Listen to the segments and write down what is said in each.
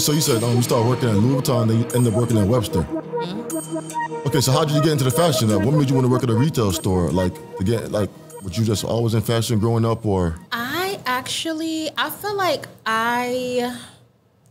So you said you started working at Louis Vuitton, then you ended up working at Webster. Okay, so how did you get into the fashion? What made you want to work at a retail store? Was you just always in fashion growing up, or? I feel like I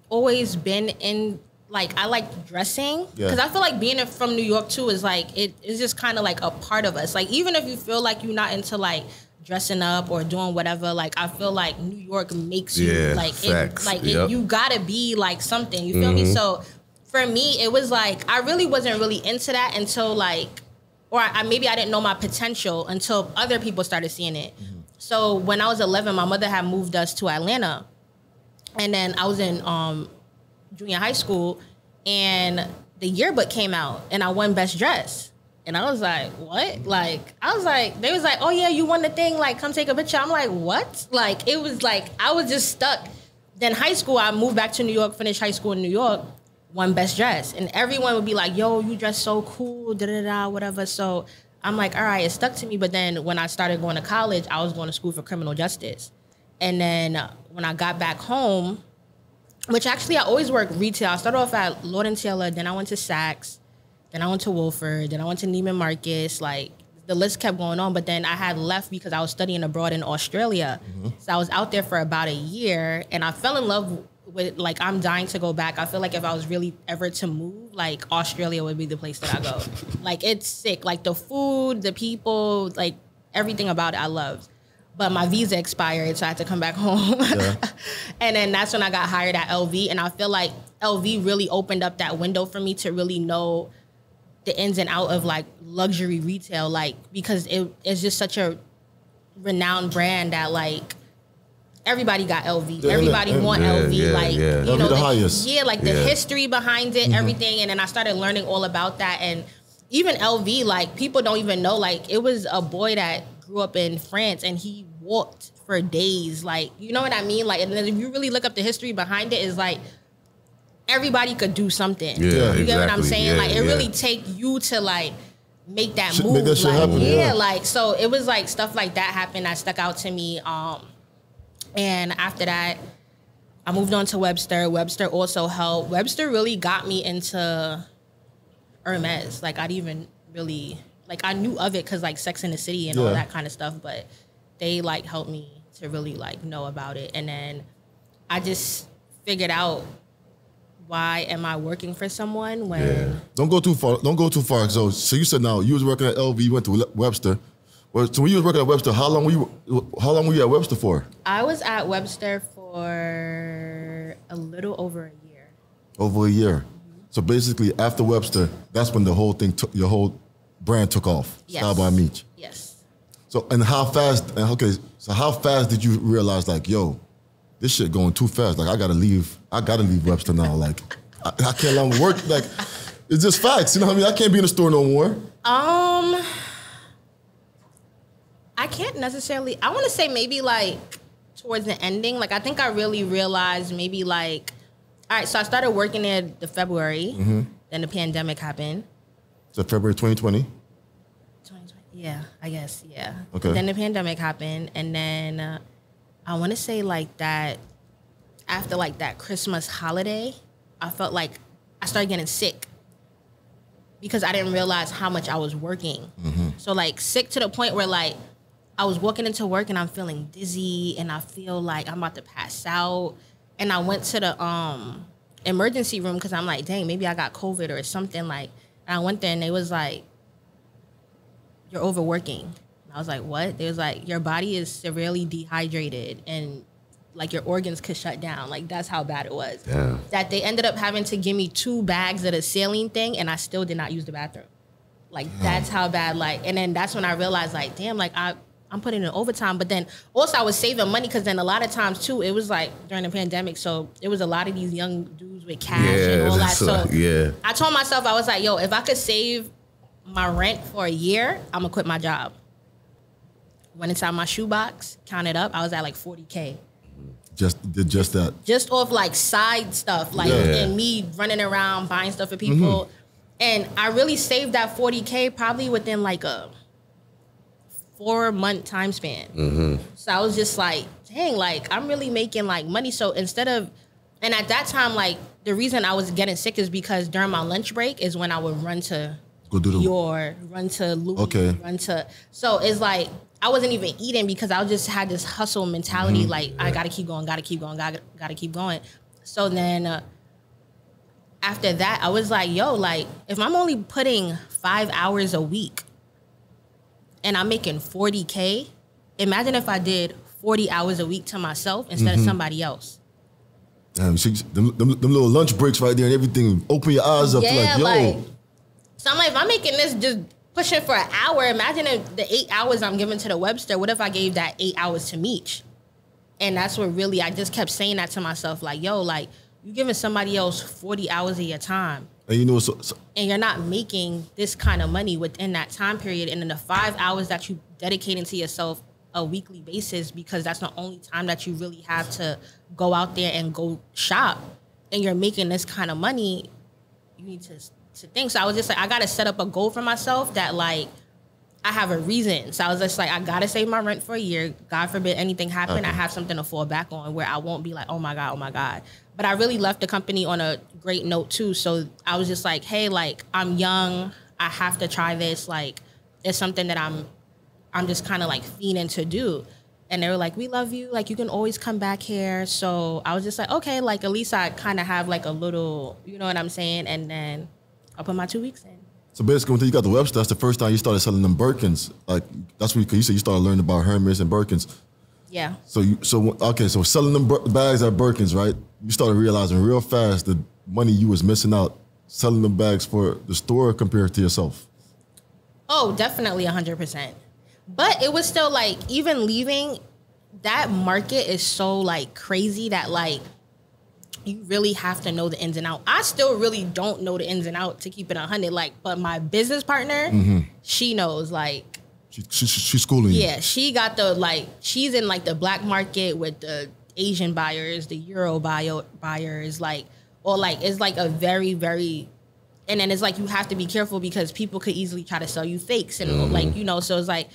always been in, like, I like dressing. Because I feel like being from New York too is like, it's just kind of like a part of us. Like, even if you feel like you're not into like dressing up or doing whatever, like, I feel like New York makes you like, you gotta be like something, you feel me? So for me, it was like, I really wasn't really into that until like, maybe I didn't know my potential until other people started seeing it. So when I was 11, my mother had moved us to Atlanta. And then I was in junior high school, and the yearbook came out, and I won Best Dress. And I was like, what? Like, they was like, oh yeah, you won the thing, like, come take a picture. I'm like, what? Like, it was like, I was just stuck. Then high school, I moved back to New York, finished high school in New York, won Best Dress. And everyone would be like, yo, you dress so cool, da-da-da, whatever. So I'm like, all right, it stuck to me. But then when I started going to college, I was going to school for criminal justice. And then when I got back home, which actually I always worked retail. I started off at Lord & Taylor, then I went to Saks, then I went to Wolford, then I went to Neiman Marcus. Like, the list kept going on, but then I had left because I was studying abroad in Australia. So I was out there for about a year, and I fell in love with, like, I'm dying to go back. I feel like if I was really ever to move, like, Australia would be the place that I go. Like, it's sick. Like, the food, the people, like, everything about it I loved. But my visa expired, so I had to come back home. And then that's when I got hired at LV. And I feel like LV really opened up that window for me to really know the ins and out of, like, luxury retail. Like, because it's just such a renowned brand that, like, everybody got LV. Everybody want LV. You know, the highest. The history behind it, everything. And then I started learning all about that. And even LV, like, people don't even know. Like, it was a boy that grew up in France, and he walked for days. Like, you know what I mean? Like, and then if you really look up the history behind it, is like, everybody could do something. You get what I'm saying? Like, it really take you to, like, make that move. Make that shit happen, like, so it was like stuff like that happened that stuck out to me. And after that, I moved on to Webster. Webster also helped. Webster really got me into Hermes. Like, I'd even really, like, I knew of it because, like, Sex and the City and all that kind of stuff, but they, like, helped me to really, like, know about it. And then I just figured out, why am I working for someone when... Don't go too far. So you said now you was working at LV, you went to Webster. So when you was working at Webster, how long were you at Webster for? I was at Webster for a little over a year. Over a year. So basically, after Webster, that's when the whole thing your whole brand took off. Yes. Style by Meech. Yes. So how fast did you realize, like, yo, this shit going too fast. Like, I gotta leave Webster now. Like, I can't let them work. Like, it's just facts. You know what I mean? I can't be in the store no more. I can't necessarily, I want to say maybe, like, towards the ending. Like, I think I really realized maybe, like, all right, so I started working there the February. Then the pandemic happened. So February 2020? 2020, yeah, I guess, yeah. Okay. Then the pandemic happened, and then I want to say, like, that after, like, that Christmas holiday, I felt like I started getting sick because I didn't realize how much I was working. So, like, sick to the point where, like, I was walking into work and I'm feeling dizzy and I feel like I'm about to pass out. And I went to the emergency room because I'm like, dang, maybe I got COVID or something. Like, and I went there and they was like, you're overworking. And I was like, what? They was like, your body is severely dehydrated and, like, your organs could shut down. Like, that's how bad it was. Yeah. That they ended up having to give me 2 bags of the saline thing and I still did not use the bathroom. Like, that's how bad, like, and then that's when I realized, like, damn, like, I'm putting in overtime. But then also I was saving money because then a lot of times, too, it was, like, during the pandemic, so it was a lot of these young dudes with cash and all that. So I told myself, I was like, yo, if I could save my rent for a year, I'm going to quit my job. Went inside my shoebox, counted up, I was at, like, $40K. Just that. Just off, like, side stuff, like, and me running around buying stuff for people. And I really saved that $40K probably within, like, a 4-month time span. So I was just like, dang, like, I'm really making, like, money. So instead of, and at that time, like, the reason I was getting sick is because during my lunch break is when I would run to Dior, run to Louis, run to. So it's like I wasn't even eating because I just had this hustle mentality. Like I gotta keep going, gotta keep going, gotta keep going. So then after that, I was like, yo, like if I'm only putting 5 hours a week and I'm making 40K, imagine if I did 40 hours a week to myself instead of somebody else. Damn, them little lunch breaks right there and everything, open your eyes up to like, yo. Like, so I'm like, if I'm making this just pushing for an hour, imagine if the 8 hours I'm giving to the Webster, what if I gave that 8 hours to Meech? And that's what really, I just kept saying that to myself, like, yo, like, you giving somebody else 40 hours of your time. And you know, and you're not making this kind of money within that time period. And then the 5 hours that you dedicating to yourself a weekly basis, because that's the only time that you really have to go out there and go shop, and you're making this kind of money, you need to think. So I was just like, I gotta set up a goal for myself that like I have a reason. So I was just like, I gotta save my rent for a year. God forbid anything happen, I have something to fall back on where I won't be like, oh my God. But I really left the company on a great note too. So I was just like, hey, like I'm young, I have to try this. Like it's something that I'm just kind of like fiending to do. And they were like, we love you. Like you can always come back here. So I was just like, okay, like at least I kind of have like a little, you know what I'm saying? And then I'll put my 2 weeks in. So basically, when you got the Webster, that's the first time you started selling them Birkins. Like that's what you said you started learning about Hermes and Birkins. Yeah. So selling them bags at Birkins, right? You started realizing real fast the money you was missing out selling them bags for the store compared to yourself. Oh, definitely 100%. But it was still like, even leaving, that market is so like crazy that like you really have to know the ins and outs. I still really don't know the ins and outs to keep it 100. Like, but my business partner, she knows. Like, she's schooling you. Yeah, she got the like. She's in like the black market with the Asian buyers, the Euro buyers, like, or like it's like a very, very. And then it's like you have to be careful because people could easily try to sell you fakes and like, you know. So it's like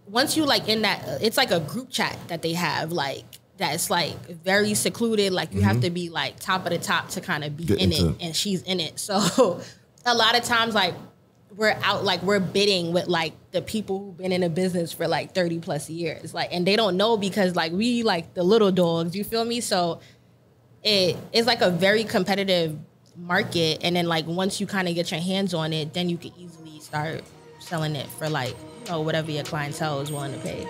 once you like in that, it's like a group chat that they have like. That's like very secluded. Like you have to be like top of the top to kind of be in it, and she's in it. So a lot of times like we're out, like we're bidding with like the people who've been in the business for like 30 plus years. Like, and they don't know because like we like the little dogs, you feel me? So it's like a very competitive market. And then like once you kind of get your hands on it, then you can easily start selling it for like, you know, whatever your clientele is willing to pay.